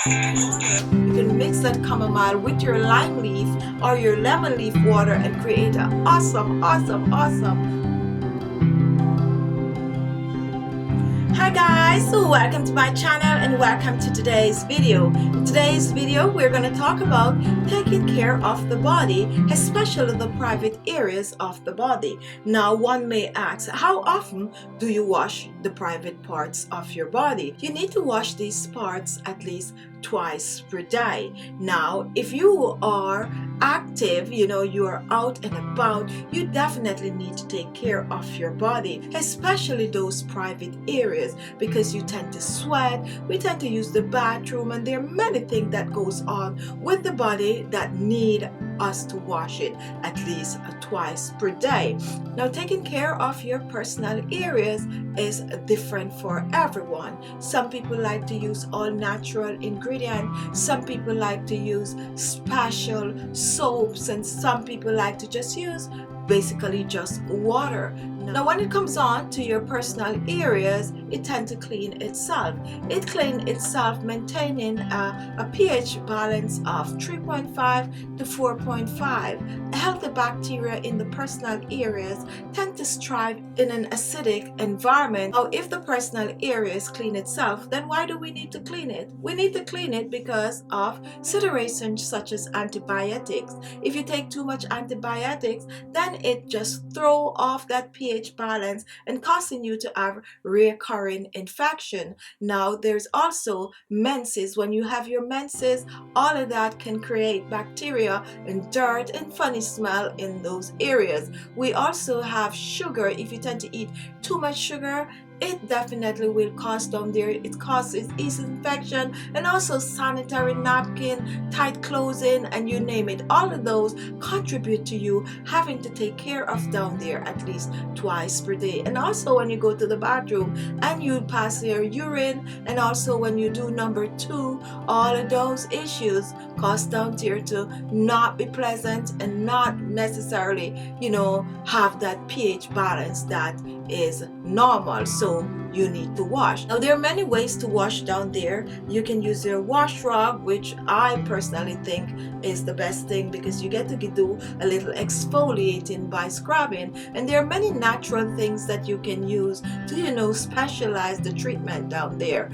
You can mix that chamomile with your lime leaf or your lemon leaf water and create an awesome. Hi guys, so welcome to my channel and welcome to today's video. In today's video we're going to talk about taking care of the body, especially the private areas of the body. Now one may ask, how often do you wash the private parts of your body? You need to wash these parts at least twice per day. Now if you are active, you are out and about, you definitely need to take care of your body, especially those private areas, because you tend to sweat, we tend to use the bathroom, and there are many things that goes on with the body that need us to wash it at least twice per day. Now taking care of your personal areas is different for everyone. Some people like to use all natural ingredients, some people like to use special soaps, and some people like to just use basically just water. Now when it comes on to your personal areas, it tends to clean itself. It cleans itself maintaining a pH balance of 3.5 to 4.5. Healthy bacteria in the personal areas tend to thrive in an acidic environment. Now if the personal areas clean itself, then why do we need to clean it? We need to clean it because of situations such as antibiotics. If you take too much antibiotics, then it just throw off that pH balance and causing you to have recurring infection. Now there's also menses. When you have your menses, all of that can create bacteria and dirt and funny smell in those areas. We also have sugar. If you tend to eat too much sugar, it definitely will cause down there. It causes yeast infection, and also sanitary napkin, tight clothing, and you name it. All of those contribute to you having to take care of down there at least twice per day. And also when you go to the bathroom and you pass your urine, and also when you do number 2, all of those issues cause down there to not be pleasant and not necessarily, have that pH balance that is normal. So you need to wash. Now there are many ways to wash down there. You can use your wash rag, which I personally think is the best thing, because you get to do a little exfoliating by scrubbing, and there are many natural things that you can use to specialize the treatment down there.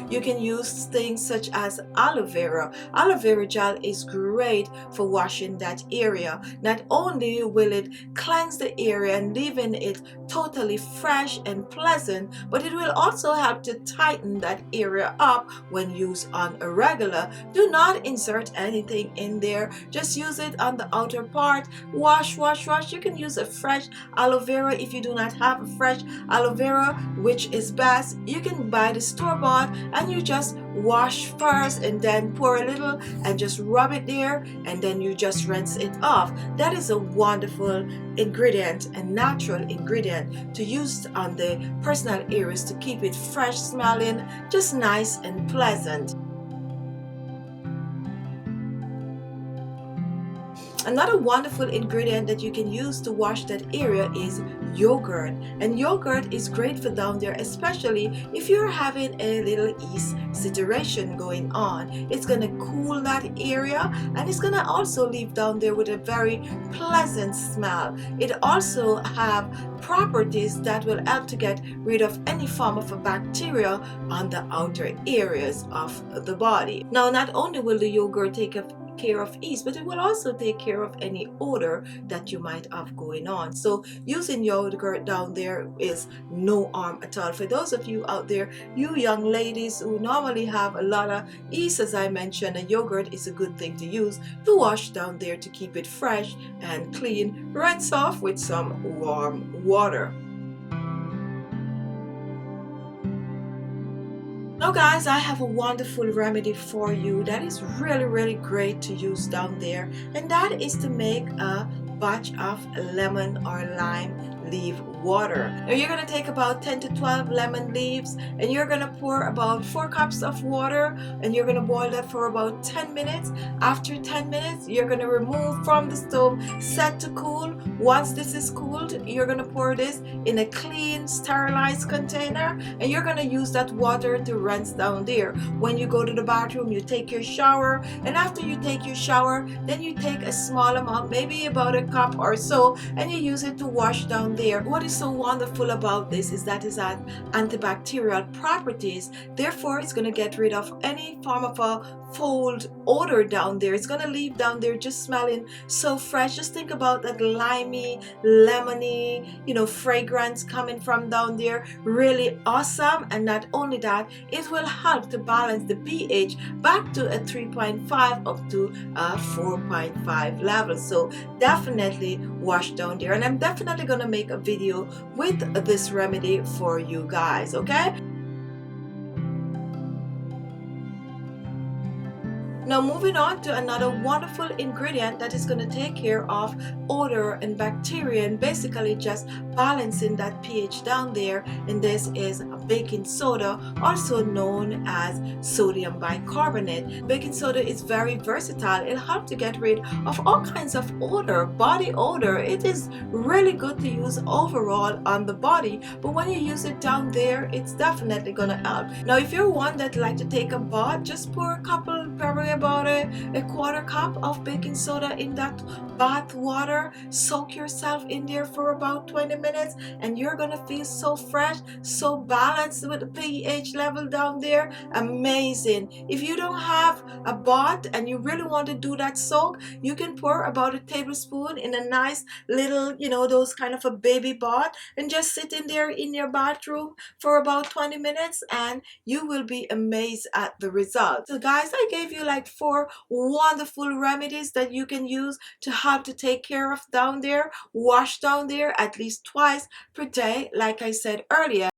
You can use things such as aloe vera. Aloe vera gel is great for washing that area. Not only will it cleanse the area and leaving it totally fresh and pleasant, but it will also help to tighten that area up when used on a regular. Do not insert anything in there. Just use it on the outer part. Wash. You can use a fresh aloe vera. If you do not have a fresh aloe vera, which is best, you can buy the store-bought, and you just wash first and then pour a little and just rub it there, and then you just rinse it off. That is a wonderful ingredient and natural ingredient to use on the personal areas to keep it fresh smelling, just nice and pleasant. Another wonderful ingredient that you can use to wash that area is yogurt. And yogurt is great for down there, especially if you're having a little yeast situation going on. It's going to cool that area, and it's going to also leave down there with a very pleasant smell. It also have properties that will help to get rid of any form of a bacteria on the outer areas of the body. Now not only will the yogurt take care of yeast, but it will also take care of any odor that you might have going on. So using yogurt down there is no harm at all. For those of you out there, you young ladies who normally have a lot of yeast, as I mentioned, a yogurt is a good thing to use to wash down there to keep it fresh and clean. Rinse off with some warm water. Now guys, I have a wonderful remedy for you that is really great to use down there, and that is to make a batch of lemon or lime leaf water. Now you're going to take about 10 to 12 lemon leaves, and you're going to pour about 4 cups of water, and you're going to boil that for about 10 minutes. After 10 minutes, you're going to remove from the stove, set to cool. Once this is cooled, you're going to pour this in a clean, sterilized container, and you're going to use that water to rinse down there. When you go to the bathroom, you take your shower, and after you take your shower, then you take a small amount, maybe about a cup or so, and you use it to wash down there. What is so wonderful about this is that it has antibacterial properties. Therefore, it's going to get rid of any form of a foul odor down there. It's going to leave down there just smelling so fresh. Just think about that limey, lemony, fragrance coming from down there. Really awesome. And not only that, it will help to balance the pH back to a 3.5 up to a 4.5 level. So definitely wash down there, and I'm definitely gonna make a video with this remedy for you guys, okay? Now moving on to another wonderful ingredient that is going to take care of odor and bacteria and basically just balancing that pH down there, and this is baking soda, also known as sodium bicarbonate. Baking soda is very versatile. It'll help to get rid of all kinds of odor, body odor. It is really good to use overall on the body, but when you use it down there, it's definitely going to help. Now if you're one that like to take a bath, just pour a couple, probably about a quarter cup of baking soda in that bath water. Soak yourself in there for about 20 minutes, and you're gonna feel so fresh, so balanced with the pH level down there. Amazing. If you don't have a bath and you really want to do that soak, you can pour about a tablespoon in a nice little, those kind of a baby bath, and just sit in there in your bathroom for about 20 minutes, and you will be amazed at the result. So guys, I gave you like 4 wonderful remedies that you can use to help to take care of down there. Wash down there at least twice per day, like I said earlier.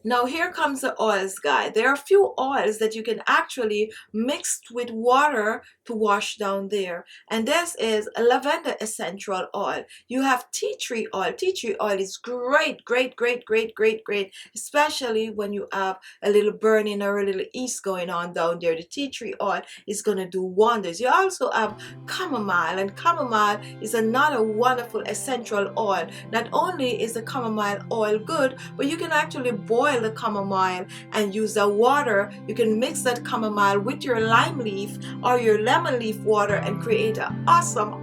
Now here comes the oils, guys. There are a few oils that you can actually mix with water to wash down there. And this is a lavender essential oil. You have tea tree oil. Tea tree oil is great, great, great, great, great, great, especially when you have a little burning or a little yeast going on down there. The tea tree oil is going to do wonders. You also have chamomile, and chamomile is another wonderful essential oil. Not only is the chamomile oil good, but you can actually boil the chamomile and use the water. You can mix that chamomile with your lime leaf or your lemon leaf water and create an awesome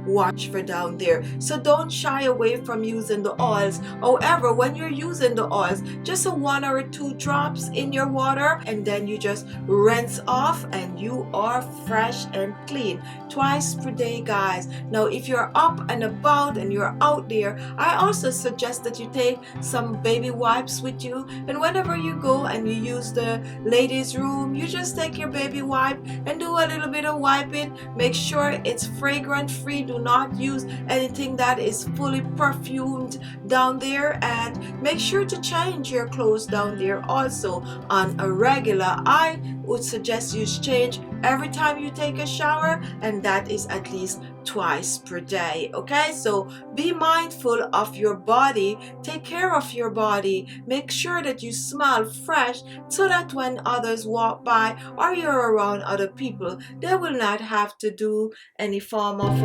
wash for down there. So don't shy away from using the oils. However, when you're using the oils, just a 1 or 2 drops in your water, and then you just rinse off, and you are fresh and clean. Twice per day, guys. Now if you're up and about and you're out there, I also suggest that you take some baby wipes with you, and whenever you go and you use the ladies room, you just take your baby wipe and do a little bit of wiping. Make sure it's fragrant free. Do not use anything that is fully perfumed down there, and make sure to change your clothes down there also on a regular. I would suggest you change every time you take a shower, and that is at least twice per day. Okay, so be mindful of your body, take care of your body, make sure that you smell fresh, so that when others walk by or you're around other people, they will not have to do any form of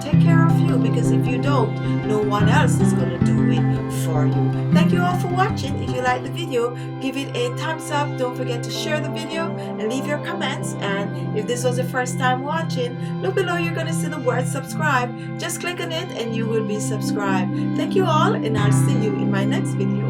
take care of you, because if you don't, no one else is going to do it for you. Thank you all for watching. If you like the video, give it a thumbs up. Don't forget to share the video and leave your comments, and if this was the first time watching, look below. You're going to see the word subscribe. Just click on it and you will be subscribed. Thank you all, and I'll see you in my next video.